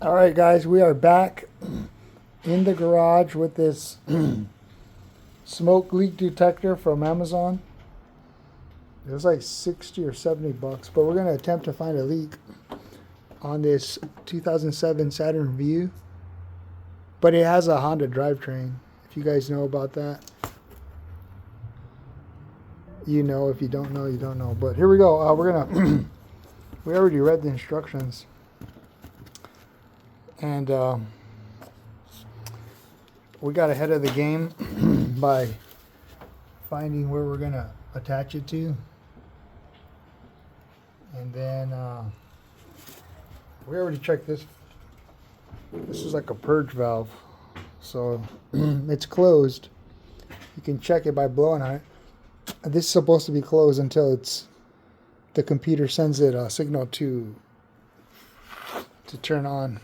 All right, guys, we are back in the garage with this smoke leak detector from Amazon. It was like 60 or 70 bucks, but we're going to attempt to find a leak on this 2007 Saturn Vue. But it has a Honda drivetrain. If you guys know about that, you know. If you don't know, you don't know. But here we go. We're going to... we already read the instructions. And we got ahead of the game by finding where we're going to attach it to. And then we already checked this. This is like a purge valve. So it's closed. You can check it by blowing on it. This is supposed to be closed until the computer sends it a signal to turn on.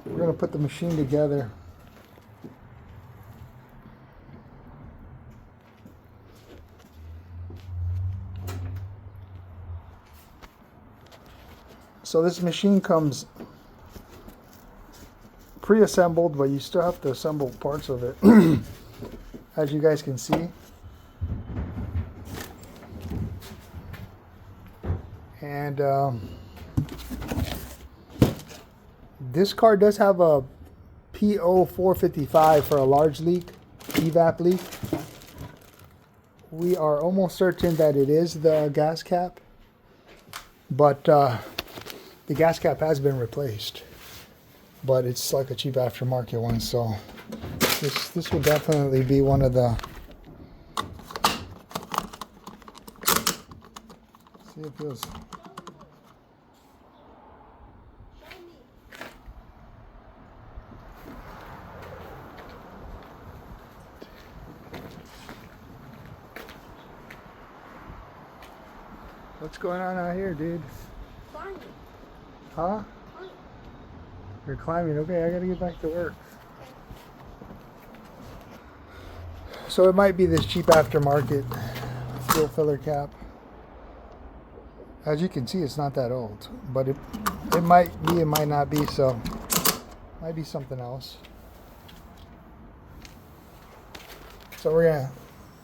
We're going to put the machine together. So this machine comes pre-assembled, but you still have to assemble parts of it, as you guys can see. And this car does have a P0455 for a large leak, Evap leak. We are almost certain that it is the gas cap, but the gas cap has been replaced. But it's like a cheap aftermarket one, so this will definitely be one of the... See if it feels... What's going on out here, dude? Climbing. Huh? You're climbing. Okay, I gotta get back to work. So it might be this cheap aftermarket fuel filler cap. As you can see, it's not that old, but it might be, it might not be, so it might be something else. So we're gonna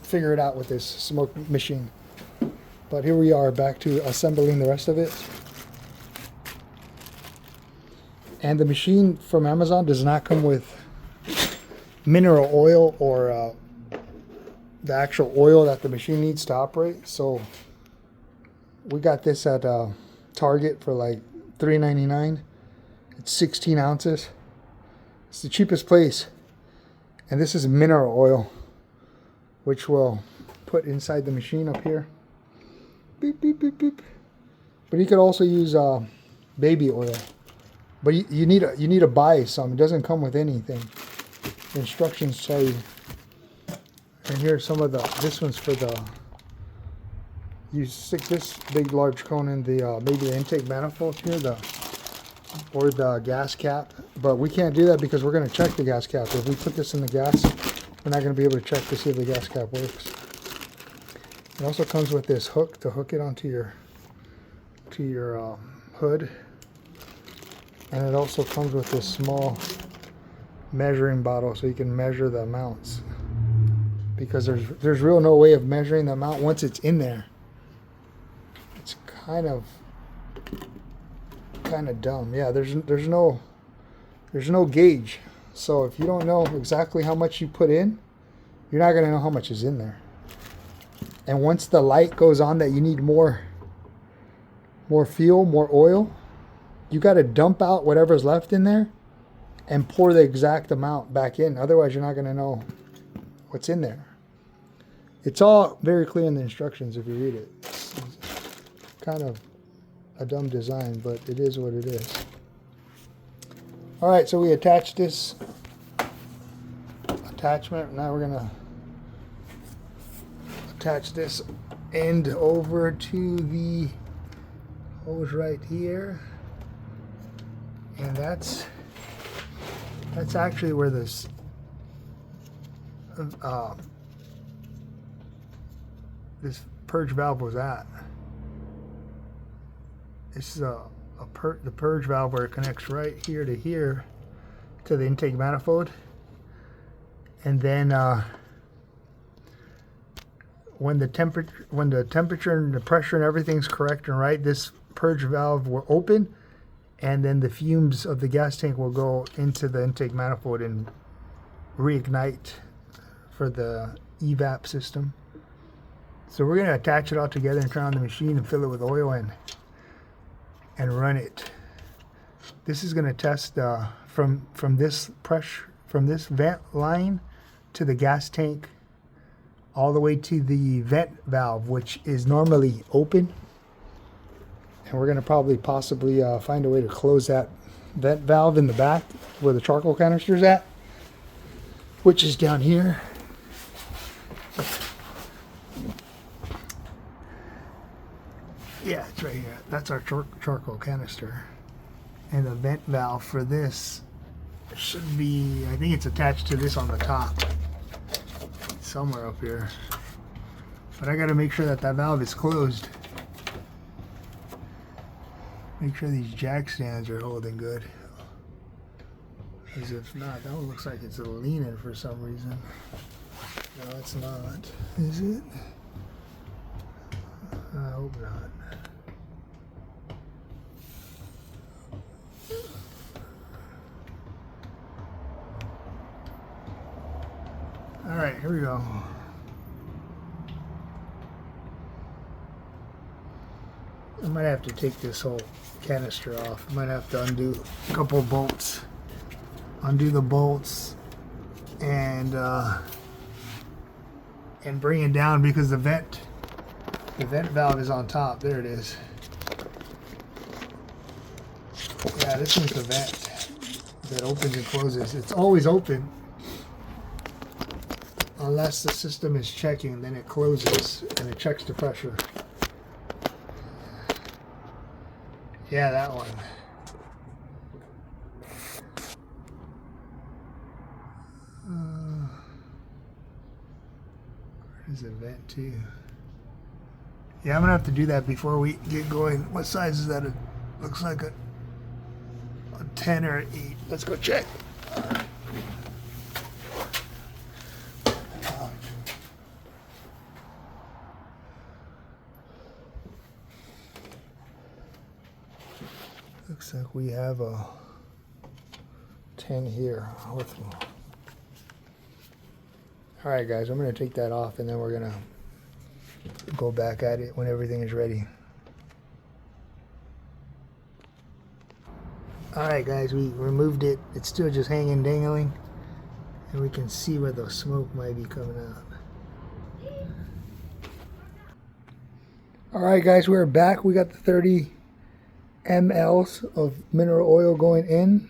figure it out with this smoke machine. But here we are, back to assembling the rest of it. And the machine from Amazon does not come with mineral oil or the actual oil that the machine needs to operate. So we got this at Target for like $3.99. It's 16 ounces. It's the cheapest place. And this is mineral oil, which we'll put inside the machine up here. Beep, beep, beep, beep. But you could also use baby oil. But you need to buy some. It doesn't come with anything. The instructions tell you. And here's some of this one's for you stick this big large cone in the maybe the intake manifold here, or the gas cap. But we can't do that because we're going to check the gas cap. If we put this in the gas, we're not going to be able to check to see if the gas cap works. It also comes with this hook to hook it onto your hood. And it also comes with this small measuring bottle so you can measure the amounts. Because there's real no way of measuring the amount once it's in there. It's kind of dumb. Yeah, there's no gauge. So if you don't know exactly how much you put in, you're not going to know how much is in there. And once the light goes on that you need more fuel, more oil, you got to dump out whatever's left in there and pour the exact amount back in. Otherwise, you're not going to know what's in there. It's all very clear in the instructions if you read it. It's kind of a dumb design, but it is what it is. All right, so we attached this attachment. Now we're going to attach this end over to the hose right here. And that's actually where this this purge valve was at. This is the purge valve where it connects right here to the intake manifold. And then when the temperature and the pressure and everything's correct and right, this purge valve will open, and then the fumes of the gas tank will go into the intake manifold and reignite for the Evap system. So we're going to attach it all together and turn on the machine and fill it with oil and run it. This is going to test from this vent line to the gas tank all the way to the vent valve, which is normally open. And we're going to possibly find a way to close that vent valve in the back where the charcoal canister is at, which is down here. Yeah, it's right here. That's our charcoal canister. And the vent valve for this should be, I think it's attached to this on the top. Somewhere up here. But I got to make sure that valve is closed. Make sure these jack stands are holding good. Because if not, that one looks like it's leaning for some reason. No, it's not. Is it? I hope not. All right, here we go. I might have to take this whole canister off. I might have to undo a couple of bolts. Undo the bolts and bring it down because the vent valve is on top. There it is. Yeah, this one's the vent that opens and closes. It's always open unless the system is checking, then it closes and it checks the pressure. Yeah, that one. Where's the vent too? Yeah, I'm gonna have to do that before we get going. What size is that? It looks like a 10 or an 8. Let's go check. Looks like we have a 10 here with me. All right, guys, I'm going to take that off, and then we're going to go back at it when everything is ready. All right, guys, we removed it. It's still just hanging, dangling, and we can see where the smoke might be coming out. All right, guys, we're back. We got the 30 mLs of mineral oil going in.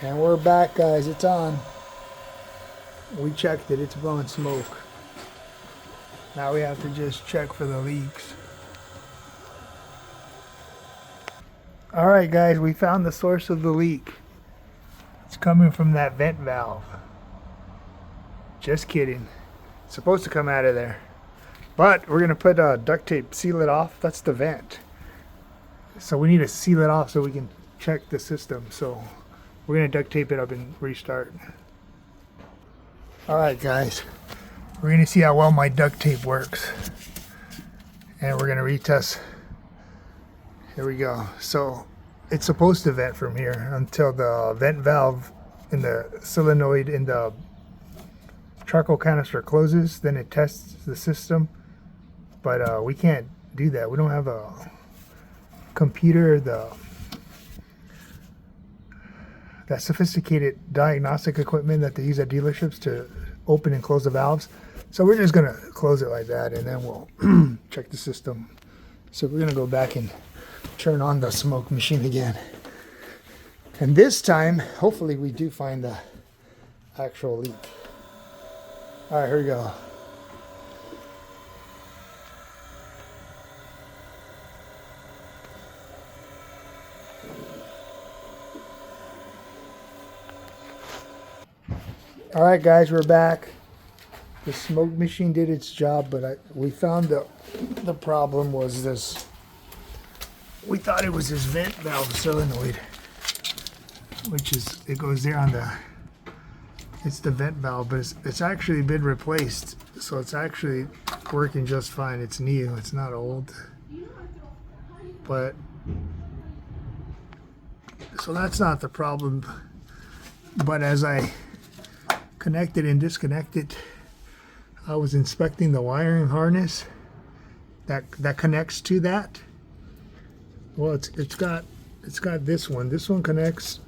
And we're back, guys. It's on. We checked it. It's blowing smoke. Now we have to just check for the leaks. All right, guys, we found the source of the leak. It's coming from that vent valve. Just kidding. It's supposed to come out of there. But we're going to put duct tape, seal it off. That's the vent. So we need to seal it off so we can check the system. So we're going to duct tape it up and restart. All right, guys. We're going to see how well my duct tape works. And we're going to retest. Here we go. So it's supposed to vent from here until the vent valve in the solenoid in the charcoal canister closes, then it tests the system. But we can't do that. We don't have a computer, that sophisticated diagnostic equipment that they use at dealerships to open and close the valves. So we're just gonna close it like that, and then we'll check the system. So we're gonna go back and turn on the smoke machine again. And this time, hopefully we do find the actual leak. All right, here we go. All right, guys, we're back. The smoke machine did its job, but we found the problem was this. We thought it was this vent valve solenoid, which is, it goes there on it's the vent valve, but it's actually been replaced. So it's actually working just fine. It's new, it's not old. But, so that's not the problem. But as I connected and disconnected, I was inspecting the wiring harness that connects to that. Well, it's got this one. This one connects.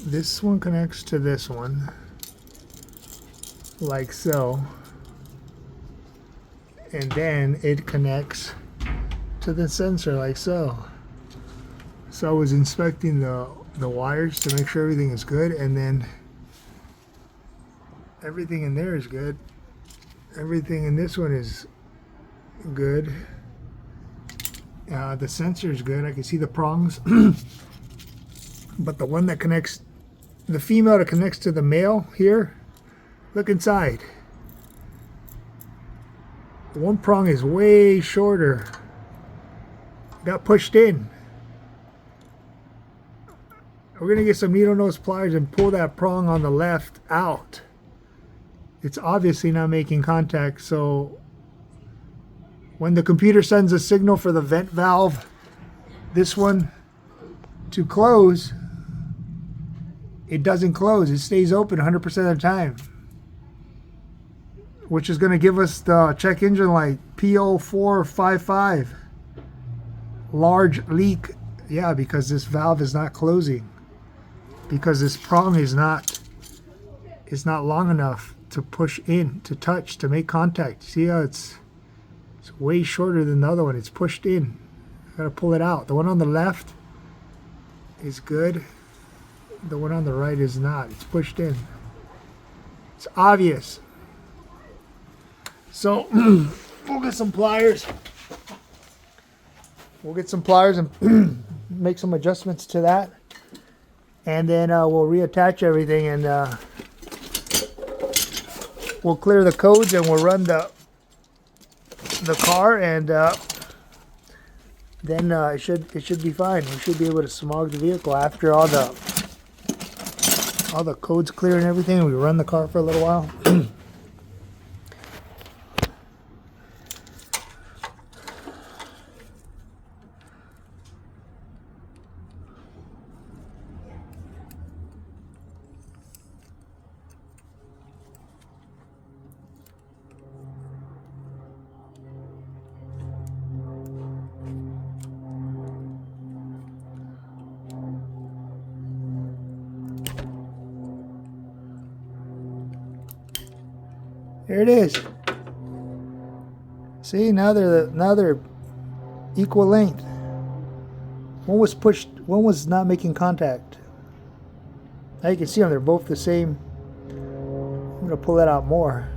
This one connects to this one, like so, and then it connects to the sensor, like so. So I was inspecting the wires to make sure everything is good, and then everything in there is good. Everything in this one is good. The sensor is good. I can see the prongs. But the one that connects, the female that connects to the male here, look inside. The one prong is way shorter. Got pushed in. We're going to get some needle nose pliers and pull that prong on the left out. It's obviously not making contact, so when the computer sends a signal for the vent valve, this one, to close, it doesn't close. It stays open 100% of the time, which is going to give us the check engine light P0455. Large leak. Yeah, because this valve is not closing, because this prong is not long enough to push in, to touch, to make contact. See how it's way shorter than the other one. It's pushed in. I gotta pull it out. The one on the left is good. The one on the right is not. It's pushed in. It's obvious. So we'll get some pliers. We'll get some pliers and make some adjustments to that, and then we'll reattach everything, and we'll clear the codes, and we'll run the car, and then it should be fine. We should be able to smog the vehicle after all the codes clear and everything. We run the car for a little while. There it is. See, now they're equal length. One was pushed, one was not making contact. Now you can see them, they're both the same. I'm gonna pull that out more.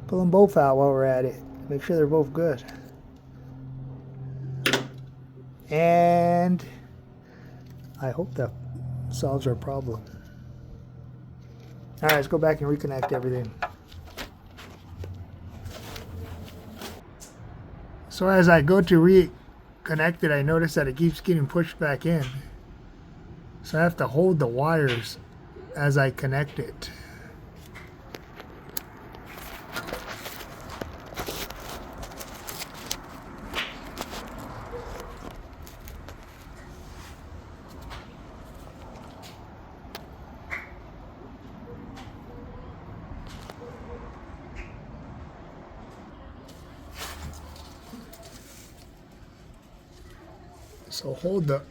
Pull them both out while we're at it. Make sure they're both good. And I hope that solves our problem. Alright, let's go back and reconnect everything. So as I go to reconnect it, I notice that it keeps getting pushed back in. So I have to hold the wires as I connect it. So hold the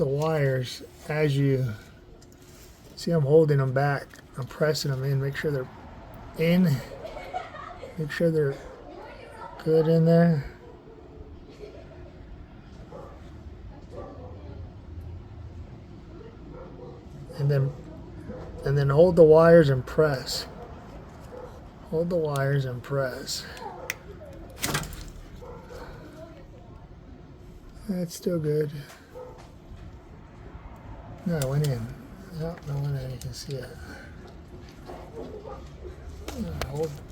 wires as you see. I'm holding them back. I'm pressing them in. Make sure they're in. Make sure they're good in there. And then hold the wires and press. Hold the wires and press. That's still good. No, it went in. Yep, no one there. You can see it.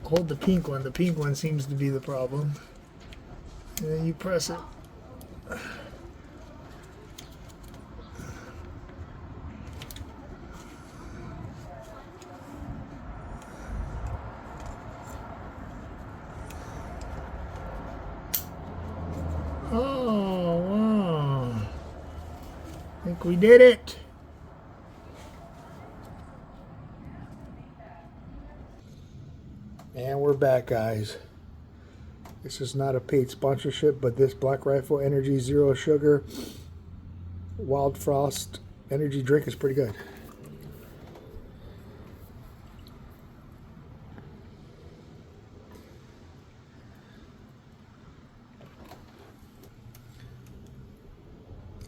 Hold the pink one. The pink one seems to be the problem. And then you press it. Oh, wow. I think we did it. And we're back, guys. This is not a paid sponsorship, but this Black Rifle Energy Zero Sugar Wild Frost energy drink is pretty good.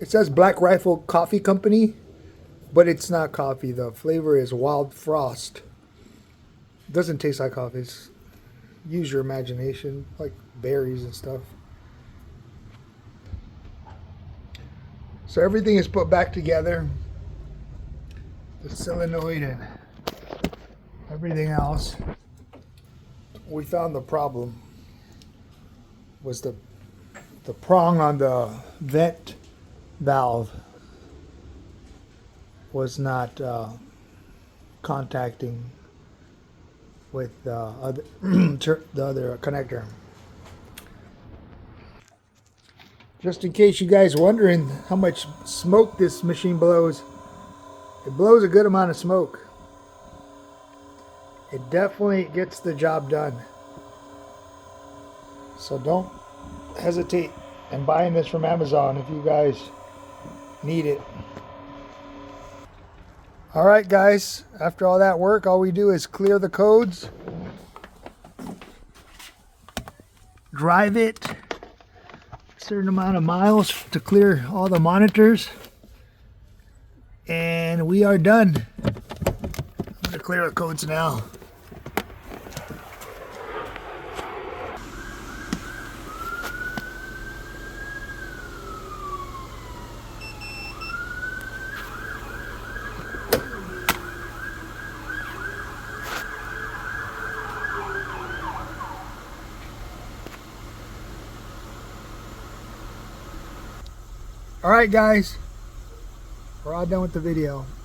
It says Black Rifle Coffee Company, but it's not coffee. The flavor is Wild Frost. It doesn't taste like coffee. Use your imagination, like berries and stuff. So everything is put back together. The solenoid and everything else. We found the problem was the prong on the vent valve was not contacting with the other the other connector. Just in case you guys are wondering how much smoke this machine blows, it blows a good amount of smoke. It definitely gets the job done. So don't hesitate in buying this from Amazon if you guys need it. Alright guys, after all that work, all we do is clear the codes, drive it a certain amount of miles to clear all the monitors, and we are done. I'm going to clear the codes now. Alright guys, we're all done with the video.